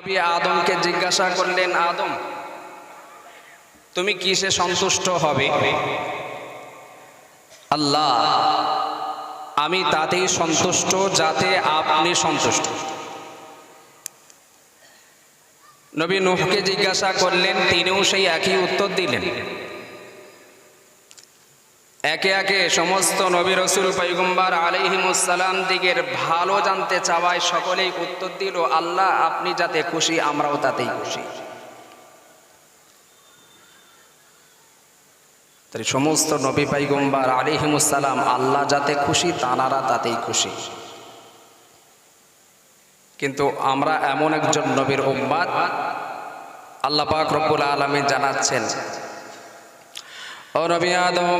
নবী আদমকে জিজ্ঞাসা করলেন, আদম তুমি কিসে সন্তুষ্ট হবে? আল্লাহ, আমি তাতেই সন্তুষ্ট যাতে আপনি সন্তুষ্ট। নবী নূহকে জিজ্ঞাসা করলেন, তিনিও সেই একই উত্তর দিলেন। একে একে সমস্ত নবী রাসূল পয়গম্বর আলাইহিমুস সালাম দিগের ভালো জানতে চাওয়ায় সকলেই উত্তর দিল, আল্লাহ আপনি যাতে খুশি আমরাও তাতেই খুশি। তাই সমস্ত নবী পয়গম্বর আলাইহিমুস সালাম আল্লাহ যাতে খুশি তানারা তাতেই খুশি। কিন্তু আমরা এমন একজন নবীর উম্মত, আল্লাহ পাক রব্বুল আলামিন জানাচ্ছেন, ও নবী আদম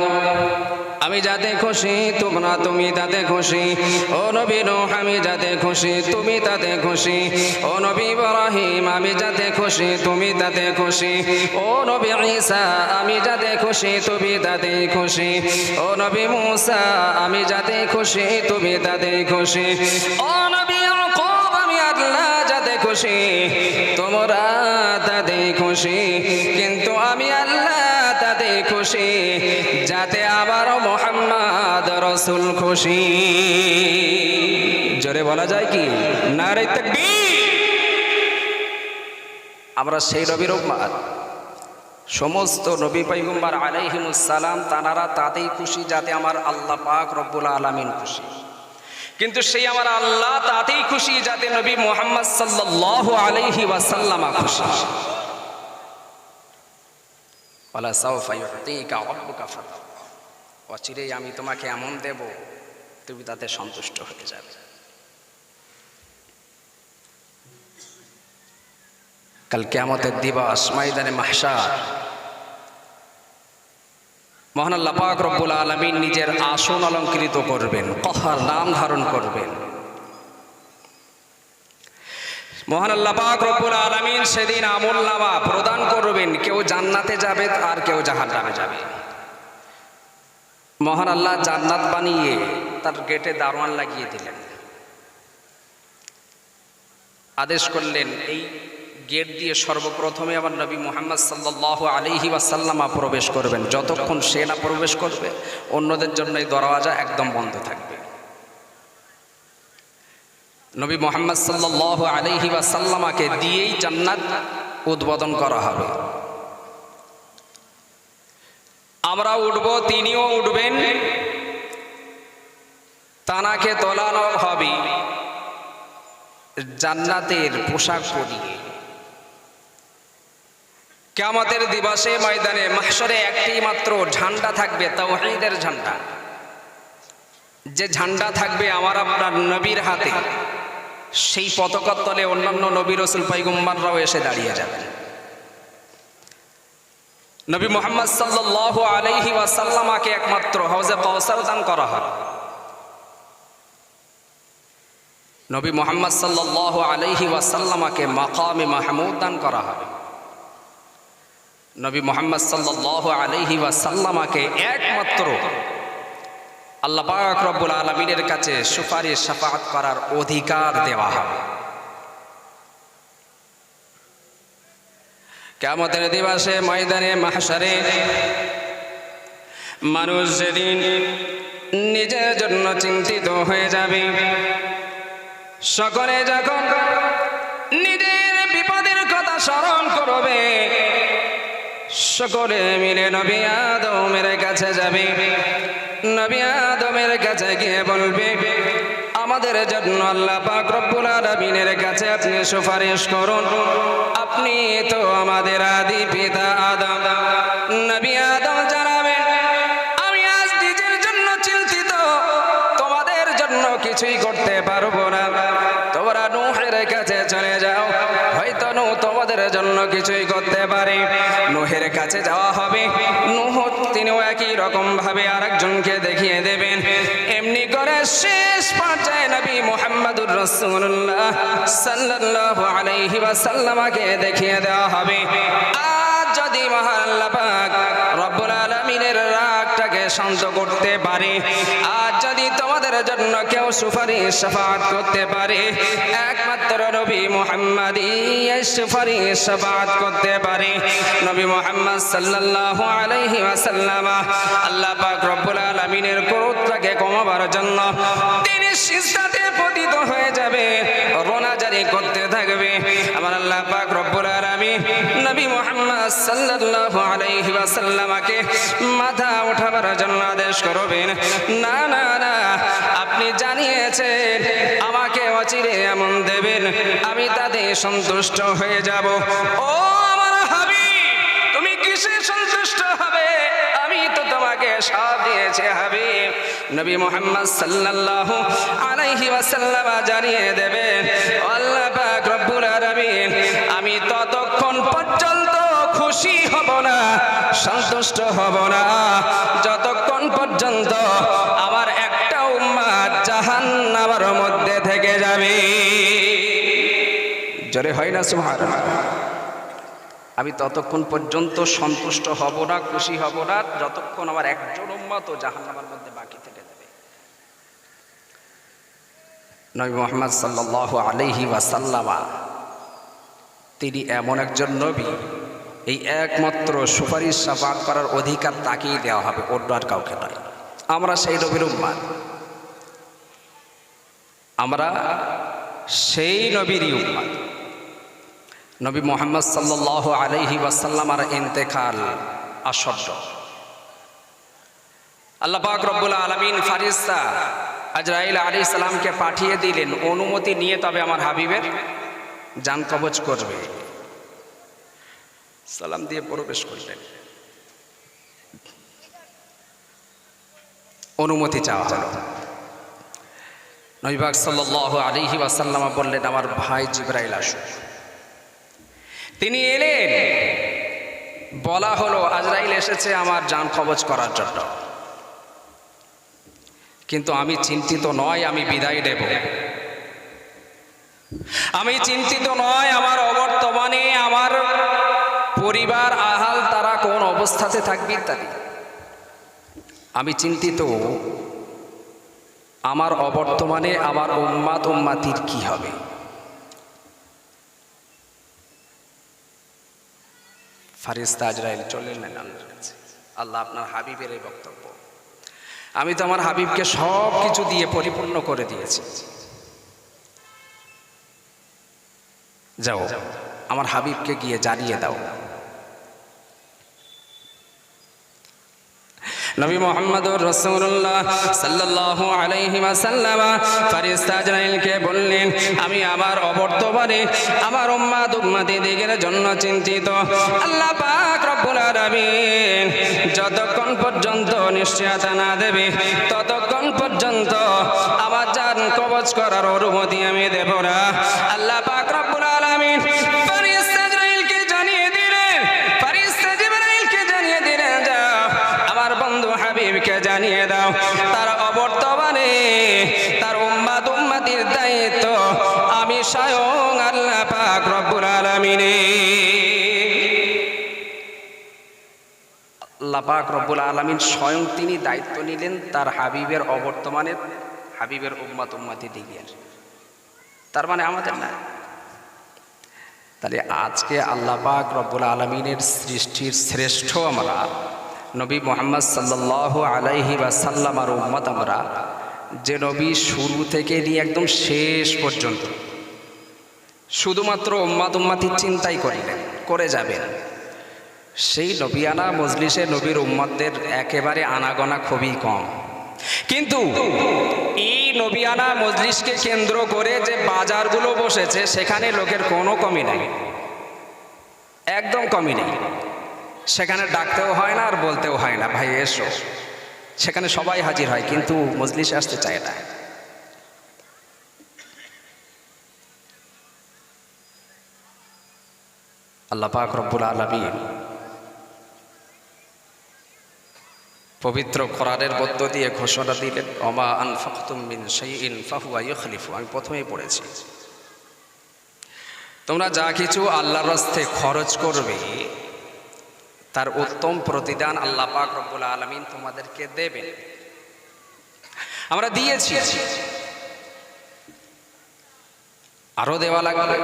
আমি যাতে খুশি তোমরা তুমি তাতে খুশি। ও নবী নূহ আমি যাতে খুশি তুমি তাতে খুশি। ও নবী ইব্রাহিম আমি যাতে খুশি তুমি তাতে খুশি। ও নবী ঈসা আমি যাতে খুশি তুমি তাতে খুশি। ও নবী মূসা আমি যাতে খুশি তুমি তাতে খুশি। ও নবী ইয়াকুব আমি আল্লাহ যাতে খুশি তোমরা তাতে খুশি। কিন্তু আমি আল্লাহ তাতে খুশি যাতে আবার মুহাম্মদ রাসূল খুশি। জোরে বলা যায় কি নারে তাকবীর। আমরা সেই নবীর উম্মত, সমস্ত নবী পয়গম্বর আলাইহিমুস সালাম তানারা তাতেই খুশি যাতে আমার আল্লাহ পাক রব্বুল আলামিন খুশি। কিন্তু সেই আমার আল্লাহ তাতেই খুশি যাতে নবী মুহাম্মদ সাল্লাল্লাহু আলাইহি ওয়াসাল্লাম খুশি। ওয়ালা সাওফা ইউতিকা রাব্বুকা ফাতারদা, অচিরেই আমি তোমাকে এমন দেব তুমি তাতে সন্তুষ্ট হয়ে যাবে। কাল কিয়ামতের দিবস ময়দানে মাহশার মহান আল্লাহ পাক রব্বুল আলামিন নিজের আসন অলঙ্কৃত করবেন, কহার নাম ধারণ করবেন। মহান আল্লাহ পাক রব্বুল আলামিন সেদিন আমলনামা প্রদান করবেন, কেউ জান্নাতে যাবে আর কেউ জাহান্নামে যাবে। মহান আল্লাহ জান্নাত বানিয়ে তার গেটে দারোয়ান লাগিয়ে দিলেন, আদেশ করলেন এই গেট দিয়ে সর্বপ্রথমে আমার নবী মুহাম্মদ সাল্লাল্লাহু আলাইহি ওয়াসাল্লাম প্রবেশ করবেন। যতক্ষণ সে না প্রবেশ করবে অন্যদের জন্য এই দরওয়াজা একদম বন্ধ থাকবে। নবী মুহাম্মদ সাল্লাল্লাহু আলাইহি ওয়াসাল্লামকে দিয়েই জান্নাত উদ্বোধন করা হবে। আমরা উঠব, তিনিও উঠবেন, তানাকে তোলানো হবে জান্নাতের পোশাক পরিয়ে। কিয়ামতের দিবসে ময়দানে মাহশরে একটি মাত্র ঝান্ডা থাকবে, তাওহীদের ঝান্ডা। যে ঝান্ডা থাকবে আমার আপনার নবীর হাতে, সেই পতাকার তলে অন্যান্য নবী রাসূল পয়গম্বররাও এসে দাঁড়িয়ে যাবেন। নবী মুহাম্মদ সাল্লাল্লাহু আলাইহি ওয়াসাল্লামকে একমাত্র হাউজে কাউসার দান করা হয়। নবী মুহাম্মদ সাল্লাল্লাহু আলাইহি ওয়াসাল্লামকে মাকামে মাহমুদ দান করা হবে। নবী মুহাম্মদ সাল্লাল্লাহু আলাইহি ওয়াসাল্লামকে একমাত্র আল্লাহ পাক রব্বুল আলামিনের কাছে সুপারিশ শাফাআত করার অধিকার দেওয়া হবে। কিয়ামতের দিবসে ময়দানে মাহশরে মানুষ যেদিন নিজের জন্য চিন্তিত হয়ে যাবে, সকলে যখন নিজের বিপদের কথা স্মরণ করবে, সকলে মিলে নবী আদমের কাছে যাবে। নবী আদমের কাছে গিয়ে বলবে, আমাদের জন্য আল্লাহ পাক রব্বুল আলামিনের কাছে আপনি সুপারিশ করুন, আপনি তো আমাদের আদি পিতা আদম। নবী আদম জানাবেন, আমি আজ নিজের জন্য চিন্তিত, তোমাদের জন্য কিছুই করতে পারবো না। তোমরা নূহের কাছে চলে যাও, হয়তো নূহ তোমাদের জন্য কিছুই করতে পারে। নূহের কাছে যাওয়া হবে, নূহ তিনিও একই রকম ভাবে আরেকজনকে দেখিয়ে দেবেন। এমনি করে শেষ পর্যায়ে নবী মুহাম্মদুর রাসূলুল্লাহ সাল্লাল্লাহু আলাইহি ওয়াসাল্লামকে দেখিয়ে দেওয়া হবে। আজ যদি মহান আল্লাহ পাক রব্বুল আলামিনের রাগটাকে শান্ত করতে পারে, আজ যদি তোমাদের আমাদের জন্য কেউ সুপারিশ শাফাআত করতে পারে? একমাত্র নবী মুহাম্মদই সুপারিশ শাফাআত করতে পারে। নবী মুহাম্মদ সাল্লাল্লাহু আলাইহি ওয়াসাল্লাম আল্লাহ পাক রব্বুল আলামিনের ক্রোধটাকে কমাবার জন্য তিনি সিজদাতে পতিত হয়ে যাবে, রোনা জারি করতে থাকবে। আমার আল্লাহ পাক রব্বুল আলামিন নবী মুহাম্মদ সাল্লাল্লাহু আলাইহি ওয়াসাল্লামকে মাথা ওঠাবার জন্য আদেশ করবেন, না না না, আপনি জানিয়েছেন আমাকে অচিরে এমন দেবেন, আমি তাতে সন্তুষ্ট হয়ে যাব। ও আমার হাবিব, তুমি কিসে সন্তুষ্ট হবে? আমি তো তোমাকে সব দিয়েছি হাবিব। নবী মুহাম্মদ সাল্লাল্লাহু আলাইহি ওয়াসাল্লাম জানিয়ে দেবেন, আল্লাহ পাক রব্বুল আলামিন আমি ততক্ষণ পর্যন্ত খুশি হব না, সন্তুষ্ট হব না, যতক্ষণ পর্যন্ত আমার একটা উম্মত জাহান্নামের মধ্যে থেকে যাবে। জোরে হয় না সুবহানাল্লাহ? আমি ততক্ষণ পর্যন্ত সন্তুষ্ট হব না, খুশি হব না, যতক্ষণ আমার একজন উম্মত জাহান্নামের মধ্যে বাকি থেকে যাবে। নবী মুহাম্মদ সাল্লাল্লাহু আলাইহি ওয়াসাল্লাম তিনি এমন একজন নবী, এই একমাত্র সুপারিশ শাফাআত করার অধিকার তাকেই দেওয়া হবে, অন্য আর কাউকে নয়। আমরা সেই নবীর উম্মত, আমরা সেই নবীরই উম্মত। নবী মুহাম্মদ সাল্লাল্লাহু আলাইহি ওয়াসাল্লামের ইন্তেকাল আসন্ন। আল্লাহ পাক রব্বুল আলামিন ফারিস্তা আজরাইল আলাইহিস সালামকে পাঠিয়ে দিলেন অনুমতি নিয়ে, তবে আমার হাবিবের জান কবজ করবে। সালাম দিয়ে প্রবেশ করলেন, অনুমতি চাওয়া হলো। নবী পাক সাল্লাল্লাহু আলাইহি ওয়াসাল্লাম বললেন, আমার ভাই জিবরাইল আসুক। তিনি এলেন, বলা হলো আজরাইল এসেছে আমার জান কবজ করার জন্য, কিন্তু আমি চিন্তিত নয়, আমি বিদায় দেব। আমি চিন্তিত নয় আমার অবর্তমানে আমার পরিবার আহাল তারা কোন অবস্থাতে থাকবে ইত্যাদি। আমি চিন্তিত আমার অবর্তমানে আমার উম্মাত উম্মাতির কি হবে। ফারিস্তা আজরাইল চললেন আল্লাহর কাছে, আল্লাহ আপনার হাবিবের এই বক্তব্য, আমি তো আমার হাবিবকে সব কিছু দিয়ে পরিপূর্ণ করে দিয়েছি, যাও আমার হাবিবকে গিয়ে জানিয়ে দাও। নবী মুহাম্মদুর রাসূলুল্লাহ সাল্লাল্লাহু আলাইহি ওয়াসাল্লাম ফারিস্তা আজরাইলকে বললেন, আমি আমার অবর্তমানে আমার উম্মাত উম্মতিদের জন্য চিন্তিত। আল্লাহ পাক রব্বুল আলামিন যতক্ষণ পর্যন্ত নিশ্চয়তা না দেবে ততক্ষণ পর্যন্ত আমার জান কবজ করার অনুমতি আমি দেব না। আল্লাহ পাক রব্বুল আলামিন ফারিস্তা আজরাইলকে জানিয়ে দিলেন, ফারিস্তা জিবরাইলকে জানিয়ে দিলেন, যাও আমার বন্ধু হাবিবকে জানিয়ে দাও তার অবর্তমানে তার উম্মাত উম্মতির দায়িত্ব আমি স্বয়ং আল্লাহ পাক রব্বুল আলামিন। আল্লাহ পাক রব্বুল আলামিন স্বয়ং তিনি দায়িত্ব নিলেন তার হাবিবের অবর্তমানে হাবিবের উম্মাত উম্মতি দিগের, তার মানে আমাদের না। তাহলে আজকে আল্লাহ পাক রব্বুল আলামিনের সৃষ্টির শ্রেষ্ঠ আমরা নবী মুহাম্মদ সাল্লাল্লাহু আলাইহি ওয়াসাল্লামের উম্মত আমরা, যে নবী শুরু থেকে নিয়ে একদম শেষ পর্যন্ত শুধুমাত্র উম্মাত উম্মতির চিন্তাই করে যাবেন, সেই নবিয়ানা মজলিসে নবীর উম্মতদের একেবারে আনাগোনা খুবই কম। কিন্তু এই নবিয়ানা মজলিসকে কেন্দ্র করে যে বাজারগুলো বসেছে সেখানে লোকের কোনো কমি নেই, একদম কমি নেই। সেখানে ডাকতেও হয় না আর বলতেও হয় না ভাই এসো, সেখানে সবাই হাজির হয়, কিন্তু মজলিসে আসতে চায় না। আল্লাহ পাক রব্বুল আলামিন পবিত্র কোরআনের মধ্য দিয়ে ঘোষণা দিলেন, ওমা আনফাকতুম মিন শাইইন ফাহুয়া ইউখলিফু। আমি প্রথমেই পড়েছি, তোমরা যা কিছু আল্লাহর রাস্তায় খরচ করবে তার উত্তম প্রতিদান আল্লাহ পাক রব্বুল আলামিন তোমাদেরকে দেবেন। আমরা দিয়েছি, আরো দেওয়া লাগবে।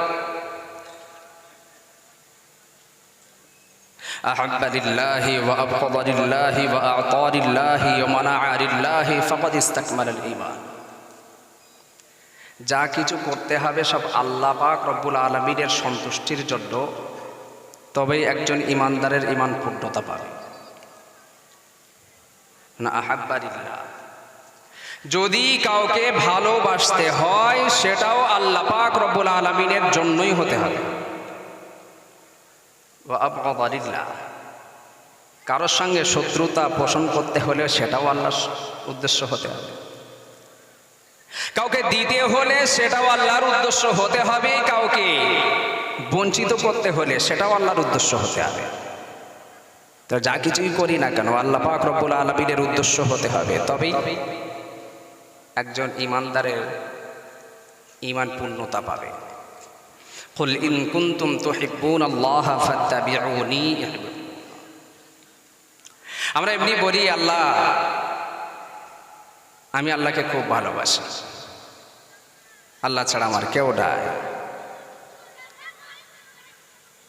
أحب لله وأبغض لله وأعطى لله ومنع لله فقد استكمل الإيمان। যা কিছু করতে হবে সব আল্লাহ পাক রব্বুল আলামিনের সন্তুষ্টির জন্য, তবেই একজন ইমানদারের ইমান পূর্ণতা পাবে। না আহাব্বা লিল্লাহ, যদি কাউকে ভালোবাসতে হয় সেটাও আল্লাহ পাক রব্বুল আলামিনের জন্যই হতে হবে। কারোর সঙ্গে শত্রুতা পোষণ করতে হলে সেটাও আল্লাহর উদ্দেশ্য হতে হবে। কাউকে দিতে হলে সেটাও আল্লাহর উদ্দেশ্য হতে হবে। কাউকে বঞ্চিত করতে হলে সেটাও আল্লাহর উদ্দেশ্য হতে হবে। তো যা কিছুই করি না কেন আল্লাহ পাক রব্বুল আলামিনের উদ্দেশ্য হতে হবে, তবেই একজন ইমানদারের ইমান পূর্ণতা পাবে। কুল ইন কুনতুম তুহিব্বুনাল্লাহ ফাত্তাবিউনি। আমরা এমনি বলি আল্লাহ, আমি আল্লাহকে খুব ভালোবাসি, আল্লাহ ছাড়া আমার কেউ নাই।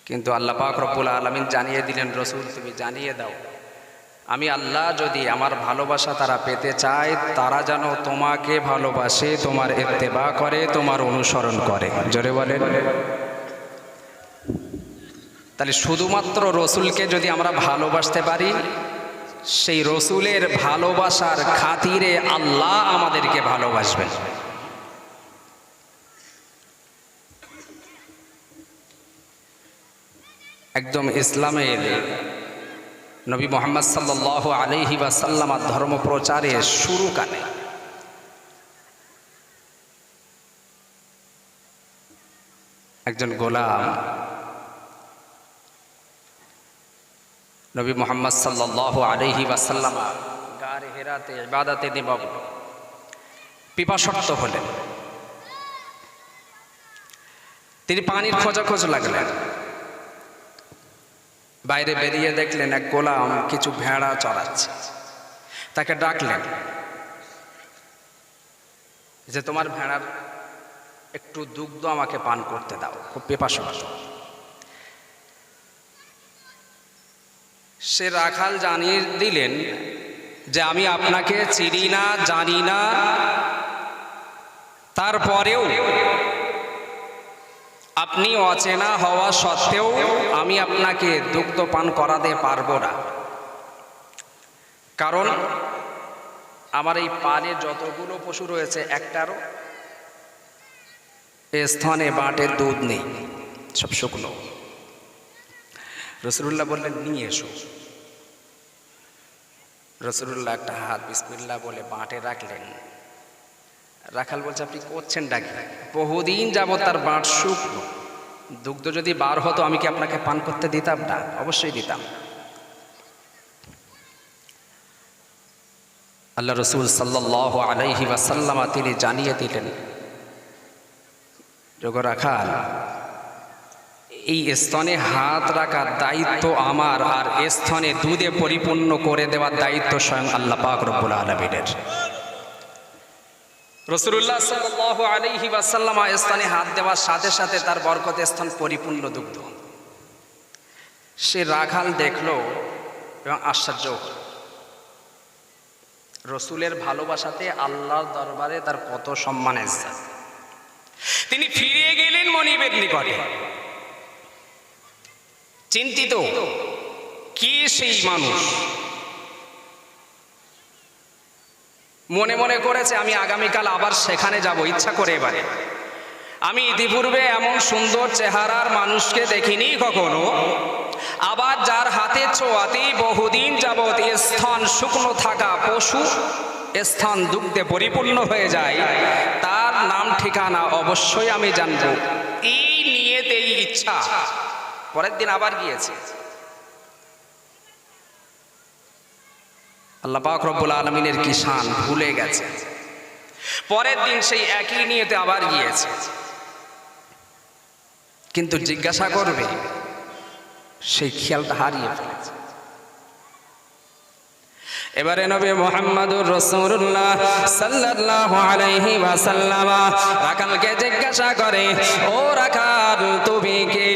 কিন্তু আল্লাহ পাক রব্বুল আলামিন জানিয়ে দিলেন, রসুল তুমি জানিয়ে দাও, আমি আল্লাহ যদি আমার ভালোবাসা তারা পেতে চায়, তারা যেন তোমাকে ভালোবাসে, তোমার ইত্তেবা করে, তোমার অনুসরণ করে। জোরে বলেন। তাহলে শুধুমাত্র রসুলকে যদি আমরা ভালোবাসতে পারি, সেই রসুলের ভালোবাসার খাতিরে আল্লাহ আমাদেরকে ভালোবাসবেন। একদম ইসলামের নবী মুহাম্মদ সাল্লাল্লাহু আলাইহি ওয়াসাল্লাম ধর্ম প্রচারের শুরুকালে একজন গোলাম নবী মুহাম্মদ সাল্লাল্লাহু আলাইহি ওয়াসাল্লাম গারে হেরাতে ইবাদতে নিমগ্ন, পিপাসার্ত হলেন। তিনি পানির খোঁজাখোঁজ লাগলেন। বাইরে বেরিয়ে দেখলেন এক গোলাম কিছু ভেড়া চড়াচ্ছে। তাকে ডাকলেন যে তোমার ভেড়ার একটু দুগ্ধ আমাকে পান করতে দাও, খুব পিপাসা। সে রাখাল জানিয়ে দিলেন যে আমি আপনাকে চিনি না, জানি না, তারপরেও আপনি অচেনা হওয়া সত্ত্বেও আমি আপনাকে দুগ্ধ পান করাতে পারবো না, কারণ আমার এই পালে যতগুলো পশু রয়েছে একটারও স্থানে বাটের দুধ নেই, সব শুকনো। রাসূলুল্লাহ বললেন নিয়ে এসো। রাসূলুল্লাহ একটা হাত বিসমিল্লাহ বলে বাটে রাখলেন। রাখাল বলছে আপনি করছেন ডাকি? বহুদিন যাবত তার বাট শুকনো, দুগ্ধ যদি বার হতো আমি কি আপনাকে পান করতে দিতাম না? অবশ্যই দিতাম। আল্লাহ রসুল সাল্লাল্লাহু আলাইহি ওয়াসাল্লাম তিনি জানিয়ে দিলেন, যোগ রাখাল এই স্তনে হাত রাখার দায়িত্ব আমার, আর স্তনে দুধে পরিপূর্ণ করে দেওয়ার দায়িত্ব স্বয়ং আল্লাহ পাক রব্বুল আলামিনের। রাসূলুল্লাহ সাল্লাল্লাহু আলাইহি ওয়াসাল্লাম স্তনে হাত দেওয়ার সাথে সাথে তার বরকতে স্তন পরিপূর্ণ দুগ্ধ। সে রাখাল দেখলো এবং আশ্চর্য হল, রসুলের ভালোবাসাতে আল্লাহর দরবারে তার কত সম্মান এসেছে। তিনি ফিরে গেলেন মনিবের নিকটে, চিন্তিত কে সেই মানুষ। মনে মনে করেছে আমি আগামীকাল আবার সেখানে যাব, ইচ্ছা করে এবারে। আমি ইতিপূর্বে এমন সুন্দর চেহারার মানুষকে দেখিনি কখনো। আবার যার হাতে ছোঁয়াতেই বহুদিন যাবৎ স্থান শুকনো থাকা পশু স্থান দুগ্ধে পরিপূর্ণ হয়ে যায়, তার নাম ঠিকানা অবশ্যই আমি জানব। এই নিয়েতেই ইচ্ছা। পরের দিন আবার গিয়েছে। আল্লাহ পাক রব্বুল আলামিনের কি শান ভুলে গেছে। পরের দিন সেই একই নিয়েতে আবার গিয়েছে, কিন্তু জিজ্ঞাসা করবে সেই খেয়ালটা হারিয়ে ফেলেছে। এবারে নবী মুহাম্মদুর রাসূলুল্লাহ সাল্লাল্লাহু আলাইহি ওয়াসাল্লাম রাখালকে জিজ্ঞাসা করে, ও রাখাল তুমি কে?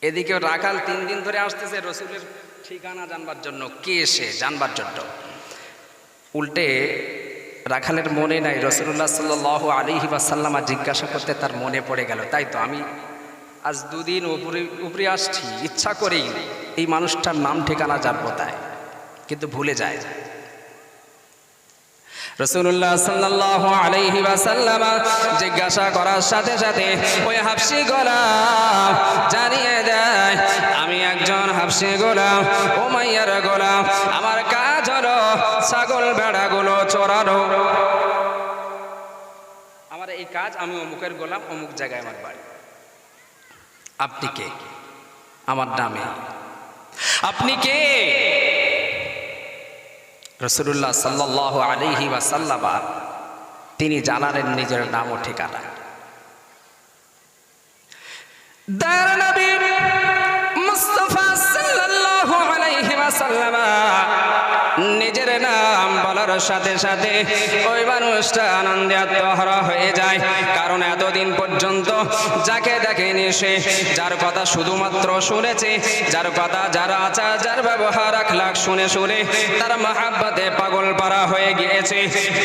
এদিকে রাখাল 3 দিন ধরে আসতেছে রাসূলের ঠিকানা জানবার জন্য, কে সে জানবার জন্য। উল্টে রাখালের মনে নাই, রাসূলুল্লাহ সাল্লাল্লাহু আলাইহি ওয়াসাল্লাম জিজ্ঞাসা করতে তার মনে পড়ে গেল। তাই তো আমি আজ 2 দিন উপরে আসছি, ইচ্ছা করেই এই মানুষটার নাম ঠিকানা জানবো তাই, কিন্তু ভুলে যায়। রাসূলুল্লাহ সাল্লাল্লাহু আলাইহি ওয়াসাল্লাম জিজ্ঞাসা করার সাথে সাথে ওই হাবশী গোলাম জানিয়ে দেয়, আমি একজন হাবশী গোলাম, উমাইয়ার গোলাম। আমার কাজ হলো ছাগল ভেড়াগুলো চড়ানো। আমার এই কাজ, আমি অমুকের গোলাম, অমুক জায়গায় আমার বাড়ি। আপনি কে? আমার নামে। আপনি কে? রাসূলুল্লাহ সাল্লাল্লাহু আলাইহি ওয়াসাল্লাম তিনি জানালেন নিজের নাম ও ঠিকানা। দয়ার নবী মুস্তাফা সাল্লাল্লাহু আলাইহি ওয়াসাল্লাম নিজের নাম বলার সাথে সাথে ওই মানুষটা আনন্দে আত্মহারা হয়ে যায়। কারণ এতদিন পর্যন্ত যাকে দেখেনি সে, যার কথা শুধুমাত্র শুনেছে, যার কথা, যার আচার, যার ব্যবহার আখলাক শুনে শুনে তার মহাব্বতে পাগল পারা হয়ে গিয়েছে।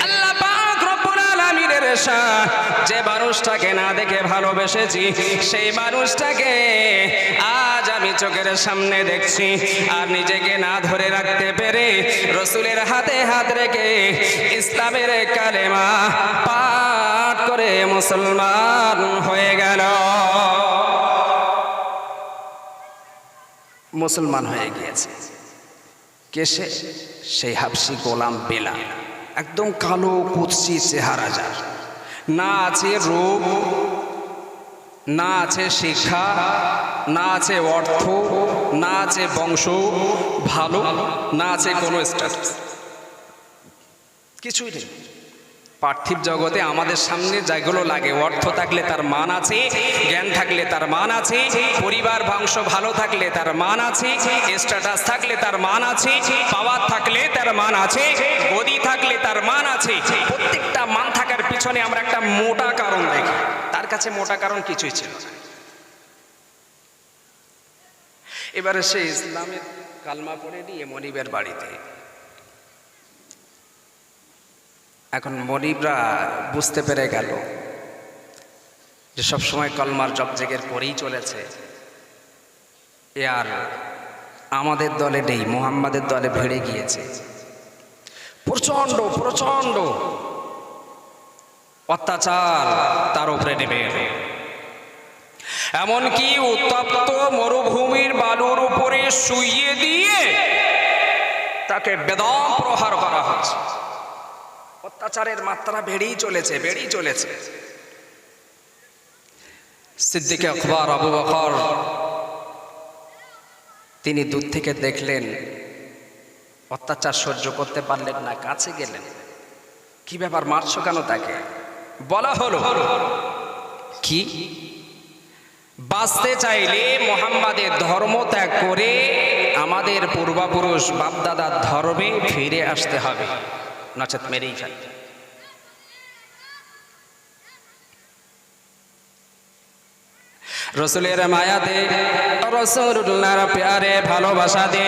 আল্লাহ পাক রব্বুল আলামিনের শান, যে মানুষটাকে না দেখে ভালোবেসেছি সেই মানুষটাকে আজ আমি চোখের সামনে দেখছি। আর নিজেকে না ধরে রাখতে পেরে রাসূলের হাতে হাত রেখে ইসলামের কালেমা পাঠ করে মুসলমান হয়ে গেল, মুসলমান হয়ে গিয়েছে। কে সে? সেই হাবশী গোলাম বেলাল। একদম কালো কুৎসি চেহারা, যার না আছে রূপ, না আছে শিক্ষা, না আছে অর্থ, না আছে বংশ ভালো, না আছে কোনো স্ট্যাটাস, কিছুই নেই। পার্থিব জগতে আমাদের সামনে যেগুলো লাগে, অর্থ থাকলে তার মান আছে, জ্ঞান থাকলে তার মান আছে, পরিবার বংশ ভালো থাকলে তার মান আছে, স্ট্যাটাস থাকলে তার মান আছে, পাওয়ার থাকলে তার মান আছে, গদি থাকলে তার মান আছে। প্রত্যেকটা মান থাকার পিছনে আমরা একটা মোটা কারণ দেখি, তার কাছে মোটা কারণ কিছুই ছিল না। এবারে সে ইসলামের কালমা পড়ে নিয়ে মনিবের বাড়িতে। এখন মনিবরা বুঝতে পেরে গেল যে সবসময় কলমার জপ জেগের করেই চলেছে, এ আর আমাদের দলে নেই, মুহাম্মাদের দলে ভিড়ে গিয়েছে। প্রচন্ড প্রচন্ড অত্যাচার তার উপরে নেমে এলো। এমনকি উত্তপ্ত মরুভূমির বালুর উপরে শুইয়ে দিয়ে তাকে বেদম প্রহার করা হচ্ছে। অত্যাচারের মাত্রা বেড়েই চলেছে, বেড়েই চলেছে। সিদ্দিক আকবর আবু বকর তিনি দূর থেকে দেখলেন, অত্যাচার সহ্য করতে পারলেন না, কাছে গেলেন। কি ব্যাপার, মারছো কেন তাকে? বলা হলো কি, বাঁচতে চাইলে মুহাম্মাদের ধর্ম ত্যাগ করে আমাদের পূর্বপুরুষ বাপদাদার ধর্মে ফিরে আসতে হবে, নচেত মেরেই ফেলবে। রসুলের মায়াতে, রসুল্লাহর প্যারে ভালোবাসাতে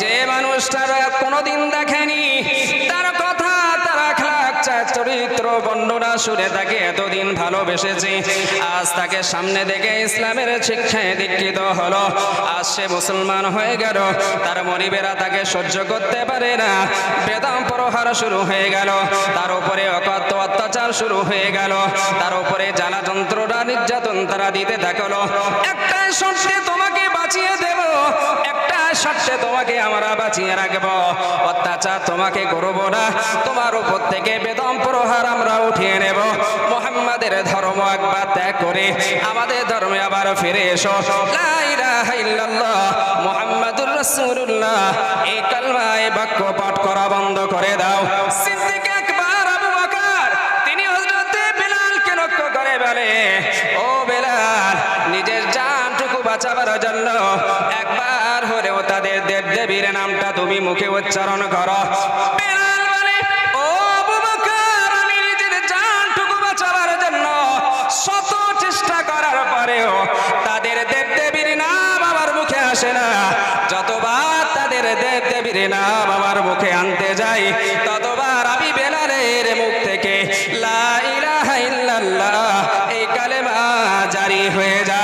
যে মানুষটারা কোনোদিন দেখেনি, তার কথা, তার আখলাক, চরিত্র বর্ণনা শুনে তাকে এতদিন ভালোবেসেছে, আজ তাকে সামনে দেখে ইসলামের শিক্ষায় দীক্ষিত হলো, আজ সে মুসলমান হয়ে গেল। তার মনিবেরা তাকে সহ্য করতে পারে না, বেদম প্রহার শুরু হয়ে গেল, তার উপরে অকথ্য অত্যাচার শুরু হয়ে গেল, তার উপরে জ্বালা যন্ত্রণা নির্যাতন তারা দিতে থাকলো। একটাই শর্তে তোমাকে বাঁচিয়ে দেব, একটা শর্তে তোমাকে আমরা বাঁচিয়ে রাখবো, অত্যাচার তোমাকে করব না, তোমার উপর থেকে বেদম প্রহার আমরা উঠিয়ে নেব। মুহাম্মাদের ধর্ম একবার ত্যাগ করে আমাদের ধর্মে আবার ফিরে এসো। লা ইলাহা ইল্লাল্লাহ মুহাম্মাদুর রাসূলুল্লাহ, এই কালমা, এই বাক্য পাঠ করা বন্ধ করে দাও। সিদ্দিক আকবর আবু বকর তিনি হযরত বেলালকে লক্ষ্য করে বলে, ও বেলাল, নিজের জানটুকু বাঁচাবার জন্য একবার হলেও তাদের দেবদেবীর নামটা তুমি মুখে উচ্চারণ করো। বেলাল বলে, ও আবু বকর, আমি নিজের জানটুকু বাঁচাবার জন্য শত চেষ্টা করার পরেও তাদের দেবদেবীর নাম আমার মুখে আসে না। যতবার তাদের দেবদেবীর নাম আমার মুখে আনতে যাই, ততবার আমি বেলালের মুখ থেকে লা ইলাহা ইল্লাল্লাহ এই কালেমা জারি হয়ে যায়।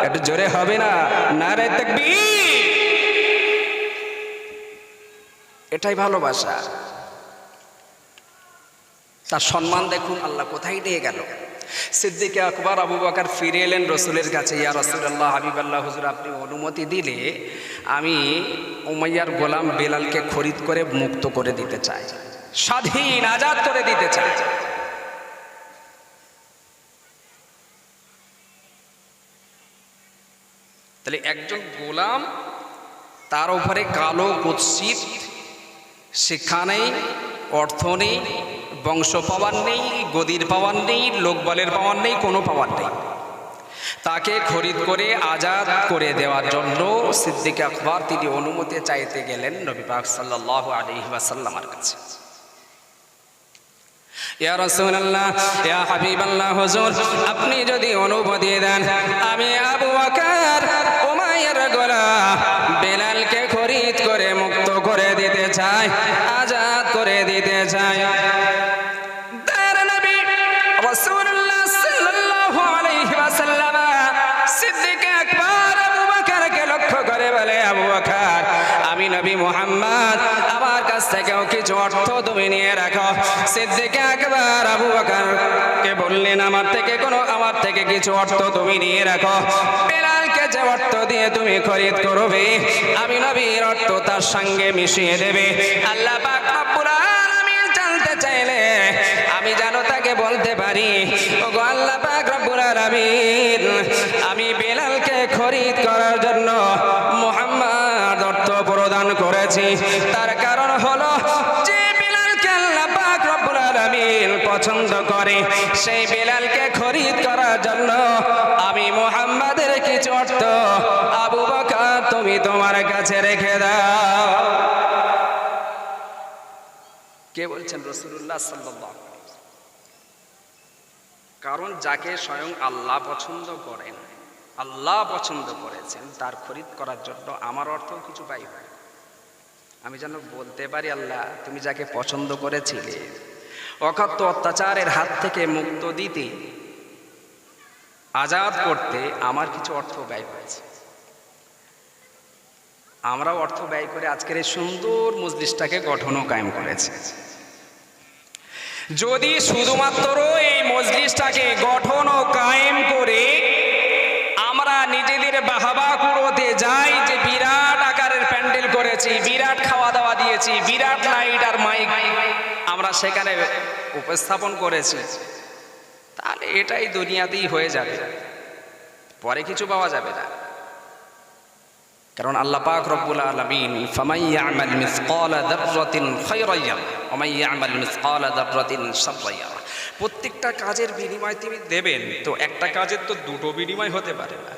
একটু জোরে হবে না? নারে তাকবীর! এটাই ভালোবাসা। তার সম্মান দেখুন আল্লাহ কোথায় নিয়ে গেল। সিদ্দিকে আকবর আবু বকর ফিরে এলেন রসুলের কাছে, ইয়া রাসূলুল্লাহ, হাবিবাল্লাহ, হুজুর আপনি অনুমতি দিলে আমি উমাইয়ার গোলাম বেলালকে খরিদ করে মুক্ত করে দিতে চাই, স্বাধীন আজাদ করে দিতে চাই। তাহলে একজন গোলাম, তার উপরে কালো কুৎসিত, শিক্ষা নেই, অর্থ নেই, বংশ পাওয়ার নেই, গদির পাওয়ার নেই, লোকবলের পাওয়ার নেই, কোনো পাওয়ার নেই, তাকে খরিদ করে আজাদ করে দেওয়ার জন্য সিদ্দিক আকবর তিনি অনুমতি চাইতে গেলেন নবী পাক সাল্লাল্লাহু আলাইহি ওয়াসাল্লামের কাছে। ইয়া রাসূলুল্লাহ, ইয়া হাবিবাল্লাহ, হুজুর আপনি যদি অনুমতি দেন, আমি আবু বকর উমাইয়ার গোলাম বেলালকে খরিদ করে মুক্ত করে দিতে চাই, আজাদ করে দিতে চাই। দয়ার নবী রাসূলুল্লাহ সাল্লাল্লাহু আলাইহি ওয়াসাল্লাম সিদ্দিক আকবর আবু বকরকে লক্ষ্য করে বলে, আবু বকর, আমি নবী মুহাম্মদ, আমার কাছ থেকেও কিছু অর্থ তুমি নিয়ে রাখো। সিদ্দিক আকবর আবু বকরকে বললেন, আমার থেকে কিছু অর্থ তুমি নিয়ে রাখো। বেলালকে যে অর্থ দিয়ে তুমি খরিদ করবে, আমি নবীর অর্থ তার সঙ্গে মিশিয়ে দেবে। আল্লাহ পাক রব্বুল আলামিন জানতে চাইলে আমি যেন তাকে বলতে পারি, ওগো আল্লাহ পাক রব্বুল আলামিন, আমি বেলালকে খরিদ করার জন্য মুহাম্মদ অর্থ প্রদান করেছি। তার কারণ হলো যে বেলালকে আল্লাহ পাক রব্বুল আলামিন পছন্দ করে, সেই বেলালকে খরিদ করার জন্য আমি মুহাম্মাদের কিছু অর্থ আবু বকর তুমি তোমার কাছে রেখে দাও। কে বলছেন? রাসূলুল্লাহ সাল্লাল্লাহু আলাইহি ওয়াসাল্লাম। কারণ যাকে স্বয়ং আল্লাহ পছন্দ করেন, আল্লাহ পছন্দ করেছেন, তার খরিদ করার জন্য আমার অর্থও কিছু পাই হয়। আমি যেন বলতে পারি, আল্লাহ তুমি যাকে পছন্দ করেছিলে অকথ্য অত্যাচারের হাত থেকে মুক্ত দিতে, আজাদ করতে আমার কিছু অর্থ ব্যয় হয়েছে। আমরাও অর্থ ব্যয় করে আজকের এই সুন্দর মজলিসটাকে গঠন ও কায়েম করেছি। যদি শুধুমাত্র এই মজলিসটাকে গঠন ও কায়েম করে আমরা নিজেদের বাহাবা কুড়োতে যাই যে বিরাট আকারের প্যান্ডেল করেছি, বিরাট খাওয়া দাওয়া দিয়েছি, বিরাট লাইট আর মাইক আমরা সেখানে উপস্থাপন করেছি, তাহলে এটাই দুনিয়াতেই হয়ে যাবে, পরে কিছু পাওয়া যাবে না। কারণ আল্লাহ পাক রব্বুল আলামিন ফামান ইয়ামাল মিসকালা যাররাতিন খায়রান ইয়ারা ওয়া মান ইয়ামাল মিসকালা যাররাতিন শাররান ইয়ারা, প্রত্যেকটা কাজের বিনিময় তিনি দেবেন, তো একটা কাজের তো দুটো বিনিময় হতে পারে না।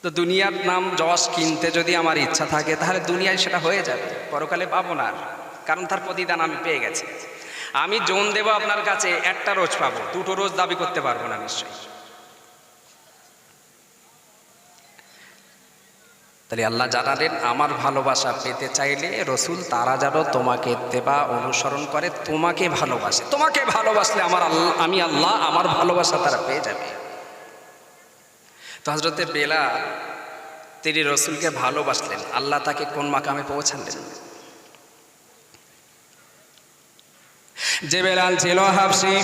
তো দুনিয়ার নাম যশ কিনতে যদি আমার ইচ্ছা থাকে, তাহলে দুনিয়ায় সেটা হয়ে যাবে, পরকালে পাবো না, কারণ তার প্রতিদান আমি পেয়ে গেছি। আমি জন দেব আপনার কাছে, একটা রোজ পাবো, দুটো রোজ দাবি করতে পারবো না নিশ্চয়ই। তাহলে আল্লাহ জানালেন, আমার ভালোবাসা পেতে চাইলে রসুল তারা যেন তোমাকে দেবা অনুসরণ করে, তোমাকে ভালোবাসে। তোমাকে ভালোবাসলে আমি আল্লাহ আমার ভালোবাসা তারা পেয়ে যাবে। তো হযরতে বেলাল তিনি রসুলকে ভালোবাসলেন, আল্লাহ তাকে কোন মাকামে পৌঁছালেন? যে বেলাল ছিল হাবশী,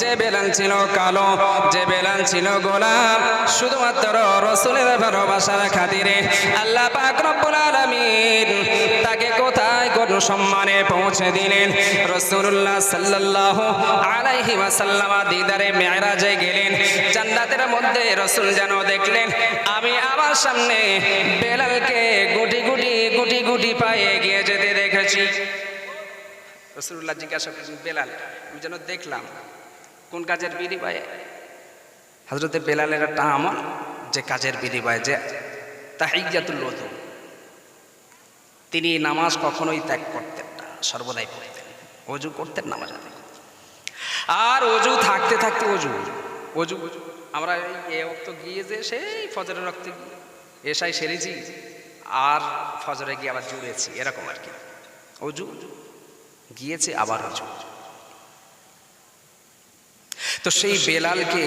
যে বেলাল ছিল কালো, যে বেলাল ছিল গোলাম, শুধুমাত্র রসুলের ভালোবাসার খাতিরে আল্লাহ পাক রব্বুল আলামিন তাকে কোথায় কোন সম্মানে পৌঁছে দিলেন। রাসূলুল্লাহ সাল্লাল্লাহু আলাইহি ওয়াসাল্লাম দিদারে মেরাজে গেলেন, জান্নাতের মধ্যে রসুল যেন দেখলেন আমি আমার সামনে বেলালকে গুটি গুটি গুটি গুটি পায়ে এগিয়ে যেতে দেখেছি। রাসূলুল্লাহ জিজ্ঞাসা করলেন, বেলাল আমি যেন দেখলাম কোন কাজের বিনিময়ে? হযরতে বেলালের একটা আমল, যে কাজের বিনিময়ে, যে তাহিয়াতুল ওযু, তিনি নামাজ কখনোই ত্যাগ করতেন না, সর্বদাই পড়তেন, ওযু করতেন, নামাজ আদায় করতেন। আর ওযু থাকতে থাকতে ওযু আমরা এই ওয়াক্ত গিয়ে যে সেই ফজরের রক্তে এশাই সেরেছি আর ফজরে গিয়ে আবার জুড়েছি, এরকম আর কি। ওযু গিয়েছে আবার ওযু। তো সেই বেলালকে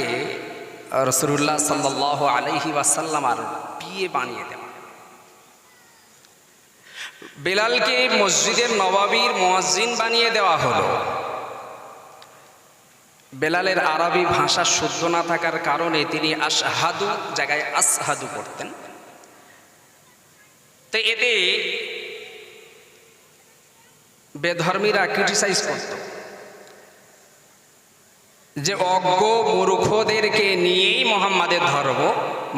রাসূলুল্লাহ সাল্লাল্লাহু আলাইহি ওয়াসাল্লাম আর বিয়ে বানিয়ে দেওয়া। বেলালকে মসজিদের নববীর মুয়াজ্জিন বানিয়ে দেওয়া হলো। বেলালের আরবি ভাষা শুদ্ধ না থাকার কারণে তিনি আশহাদু জায়গায় আসহাদু করতেন। তো এতে বেধর্মীরা ক্রিটিসাইজ করত যে অজ্ঞ মূর্খদেরকে নিয়েই মুহাম্মাদের ধর্ম।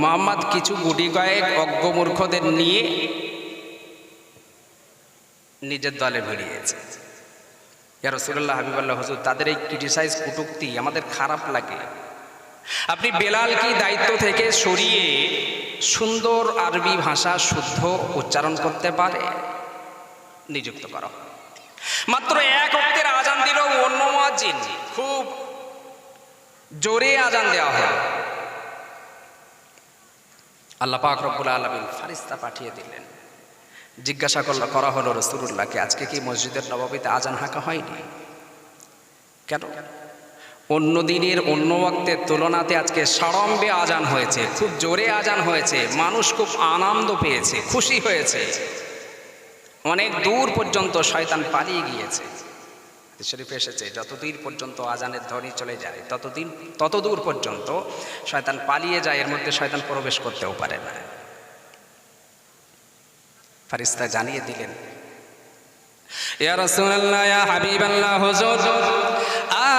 মুহাম্মদ কিছু গুটি কয়েক অজ্ঞ মূর্খদের নিয়ে নিজের দলে ভিড়িয়েছে। ইয়া রাসূলুল্লাহ, হাবিবাল্লাহ হুজুর, তাদের এই ক্রিটিসাইজ কটূক্তি আমাদের খারাপ লাগে। আপনি বেলালকে দায়িত্ব থেকে সরিয়ে সুন্দর আরবি ভাষা শুদ্ধ উচ্চারণ করতে পারে নিযুক্ত করা। মাত্র এক ওয়াক্তের আজান দিল অন্য মুয়াজ্জিন, খুব জোরে আজান দেওয়া হয়। আল্লাহ পাক রব্বুল আলামিন ফেরেশতা পাঠিয়ে দিলেন। জিজ্ঞাসা করা হলো রাসূলুল্লাহকে, আজকে কি মসজিদের নববীতে আজান হাঁকা হয়নি কেন? অন্য দিনের অন্য ওয়াক্তের তুলনাতে আজকে সাড়ম্বে আজান হয়েছে, খুব জোরে আজান হয়েছে, মানুষ খুব আনন্দ পেয়েছে, খুশি হয়েছে। অনেক দূর পর্যন্ত শয়তান পালিয়ে গিয়েছে। শরীফে এসেছে, যতদূর পর্যন্ত আজানের ধ্বনি চলে যায় তত দূর পর্যন্ত শয়তান পালিয়ে যায়, এর মধ্যে শয়তান প্রবেশ করতেও পারে না। ফেরেশতা জানিয়ে দিলেন, ইয়া রাসূলুল্লাহ, ইয়া হাবিবাল্লাহ হুজুর,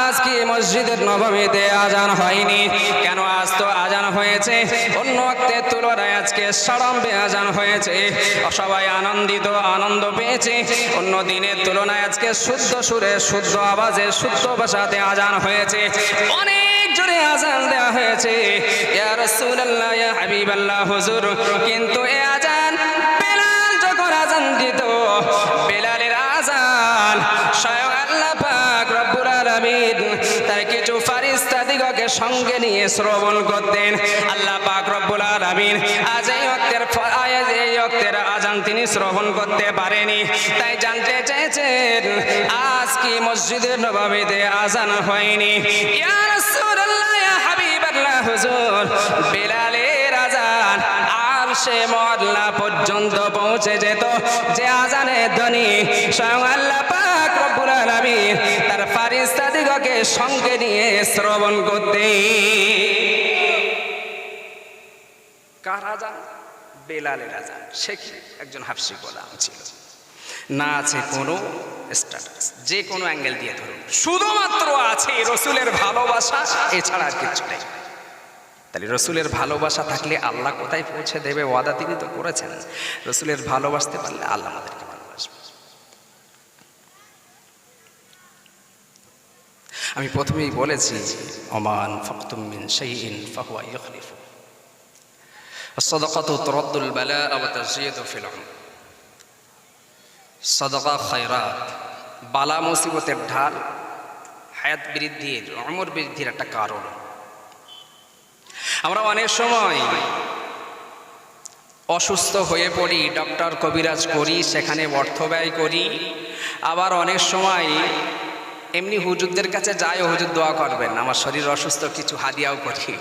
আজকে মসজিদের নববীতে আজান হয়নি কেন? আজ তো আজান হয়েছে অন্য ওয়াক্তের তুলনায়, আজকে সাড়ম্বে আজান হয়েছে, সবাই আনন্দ পেয়েছে। অন্য দিনের তুলনায় আজকে শুদ্ধ সুরে, শুদ্ধ আওয়াজে, শুদ্ধ ভাষাতে আজান হয়েছে, অনেক জোরে আজান দেওয়া হয়েছে। ইয়া রাসূলুল্লাহ, ইয়া হাবিবাল্লাহ হুজুর, কিন্তু এই আজান বেলাল যখন আজান দিত, বেলালের আজান স্বয়ং আল্লাহ পাক রব্বুল আলামিন তার কিছু ফেরেশতা দিগকে সঙ্গে নিয়ে শ্রবণ করতেন। আল্লাহ পাক রব্বুল আলামিন আজ এই ওয়াক্তের আজান তিনি শ্রবণ করতে পারেনি, তাই জানতে চেয়েছেন আজ কি মসজিদের নববীতে আজান হয়নি? ইয়া রাসূলুল্লাহ, ইয়া হাবিবাল্লাহ হুজুর, বেলালের আজান আরশে মুআল্লা পর্যন্ত পৌঁছে যেত, যে আজানের ধ্বনি স্বয়ং আল্লাহ পাক রব্বুল আলামিন তার ফেরেশতা দিগকে সঙ্গে নিয়ে শ্রবণ করতে। কার আজান? বেলালের আজান। সে একজন হাফসি গোলাম ছিল, না আছে কোনো স্ট্যাটাস, যে কোনো অ্যাঙ্গেল দিয়ে ধরুন, শুধুমাত্র আছে রসুলের ভালোবাসা, এছাড়া আর কিছু নেই। তাহলে রসুলের ভালোবাসা থাকলে আল্লাহ কোথায় পৌঁছে দেবে ওয়াদা তিনি তো করেছেন। রসুলের ভালোবাসতে পারলে আল্লাহ আমাদেরকে ভালোবাসবে। আমি প্রথমেই বলেছি, ওমান ফাকতুম মিন শাইইন ফাহুয়া ইউখলিফু, الصدقة ترد البلاء وتزيد في العمر। সাদাকা খায়রাত, বালা মুসিবতের ঢাল, হায়াত বৃদ্ধির, উমর বৃদ্ধির একটা কারণ। আমরা অনেক সময় অসুস্থ হয়ে পড়ি, ডক্টর কবিরাজ করি, সেখানে অর্থ ব্যয় করি। আবার অনেক সময় এমনি হুজুরদের কাছে যাই, হুজুর দোয়া করবেন, আমার শরীর অসুস্থ, কিছু হাদিয়াও করি।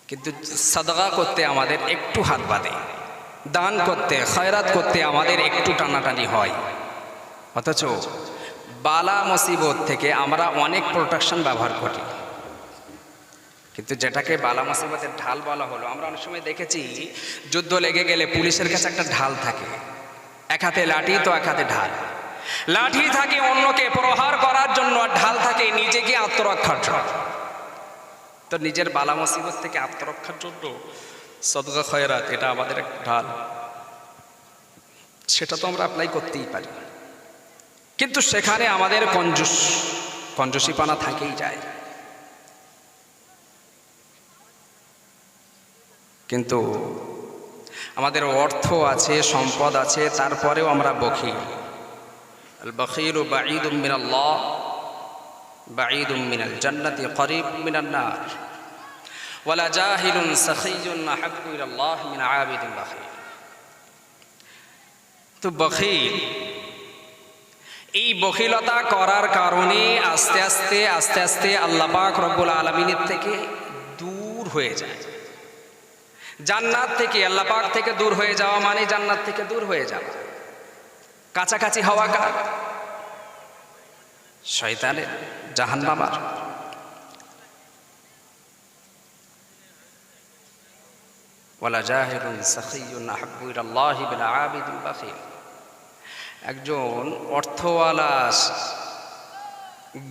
কিন্তু সাদাকা করতে আমাদের একটু হাত বাঁধে, দান করতে, খয়রাত করতে আমাদের একটু টানাটানি হয়। অথচ বালা মুসিবত থেকে আমরা অনেক প্রোটেকশন ব্যবহার করি, কিন্তু যেটাকে বালা মুসিবতের ঢাল বলা হলো, আমরা অনেক সময় দেখেছি যুদ্ধ লেগে গেলে পুলিশের কাছে একটা ঢাল থাকে, এক হাতে লাঠি তো এক হাতে ঢাল। লাঠি থাকে অন্যকে প্রহার করার জন্য, আর ঢাল থাকে নিজেকে আত্মরক্ষার জন্য। তো নিজের বালা মুসিবত থেকে আত্মরক্ষার জন্য সাদকা খয়রাত, এটা আমাদের একটা ঢাল, সেটা তো আমরা অ্যাপ্লাই করতেই পারি। কিন্তু সেখানে আমাদের কঞ্জুসিপানা থাকেই যায়। কিন্তু আমাদের অর্থ আছে, সম্পদ আছে, তারপরেও আমরা বখিল। আল বখিলু বাঈদুম মিনাল্লাহ বাঈদুম মিনাল জান্নাতি করিবুম মিনান নার ওয়ালা জাহিলুন সাখিয়ুন আহাব্বু ইলাল্লাহ মিন আবিদিন বখিল। তো বখিল, এই বখিলতা করার কারণে আস্তে আস্তে আস্তে আস্তে আল্লাহ পাক রব্বুল আলামিনের থেকে দূর হয়ে যায়। জান্নাত থেকে, আল্লাহ পাক থেকে দূর হয়ে যাওয়া মানে জান্নাত থেকে দূর হয়ে যাওয়া। কাছাকাছি হওয়া কার? শয়তানের, জাহান্নামার। ওয়ালা জাহিলুন সাখিয়ুন আহাব্বু ইলাল্লাহি মিন আবিদিন বখিল। একজন অর্থওয়ালা,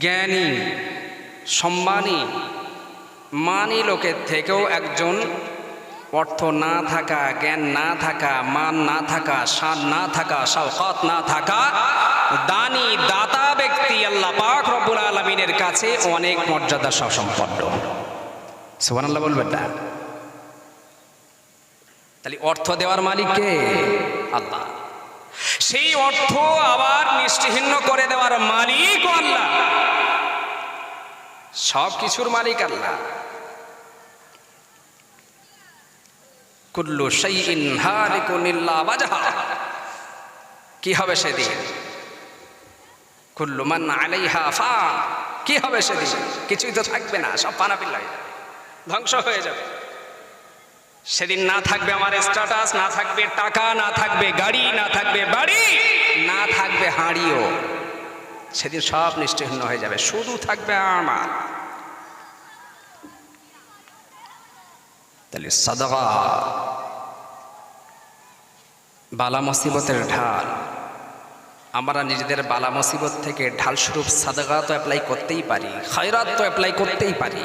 জ্ঞানী, সম্মানী, মানী লোকের থেকেও একজন অর্থ না থাকা, জ্ঞান না থাকা, মান না থাকা, শান না থাকা, শওকত না থাকা দানী দাতা ব্যক্তি আল্লাহ পাক রব্বুল আলামিনের কাছে অনেক মর্যাদা সম্পন্ন। সুবহানাল্লাহ বলবেন না? তাহলে অর্থ দেওয়ার মালিক কে? আল্লাহ। সেই অর্থ আবার নিষ্চিহ্ন করে দেওয়ার মালিক আল্লাহ। সব কিছুর মালিক আল্লাহ। কুল্লু শাইইন হালিকুন ইল্লা ওয়াজহা। কি হবে সেদিন? কুল্লু মান আলাইহা ফান। কি হবে সেদিন? কিছুই তো থাকবে না, সব পানাপিল হয়ে যাবে, ধ্বংস হয়ে যাবে। সেদিন না থাকবে আমার স্ট্যাটাস, না থাকবে টাকা, না থাকবে গাড়ি, না থাকবে বাড়ি, না থাকবে হাঁড়িও। সেদিন সব নিশ্চিহ্ন হয়ে যাবে, শুধু থাকবে আমার। তাহলে সাদাকা বালা মুসিবতের ঢাল। আমরা নিজেদের বালা মুসিবত থেকে ঢাল স্বরূপ সাদাকা তো অ্যাপ্লাই করতেই পারি, খায়রাত তো অ্যাপ্লাই করতেই পারি।